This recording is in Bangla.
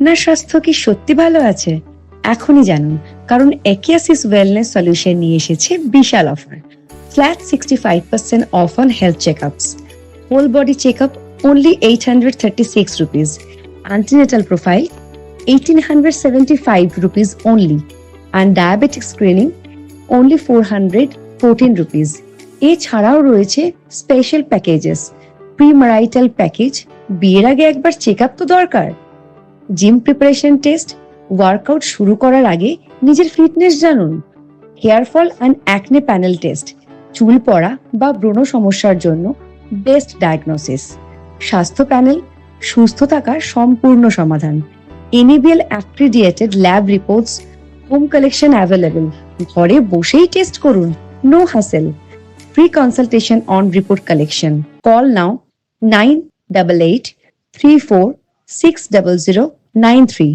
আপনার স্বাস্থ্য কি সত্যি ভালো আছে? এখনই জানুন, কারণ একিয়াসিস ওয়েলনেস সলিউশন নিয়ে এসেছে বিশাল offer. Flat 65% off on health checkups, whole body checkup only 836 rupees, antenatal profile 1875 rupees only, and diabetic screening only 414 rupees. এছাড়াও রয়েছে স্পেশাল প্যাকেজেস, প্রিম্যারিটাল প্যাকেজ, বিয়ের আগে একবার চেকআপ তো দরকার, জিম প্রিপারেশন টেস্ট, ওয়ার্কআউট শুরু করার আগে নিজের ফিটনেস জানুন, hair fall and acne panel test, চুল পড়া বা ব্রণ সমস্যার জন্য বেস্ট ডায়াগনোসিস, স্বাস্থ্য প্যানেল, সুস্থ থাকার সম্পূর্ণ সমাধান, NABL accredited lab reports, home collection available, ঘরে বসেই টেস্ট করুন, no hassle, free consultation on report collection. Call now 9883460093।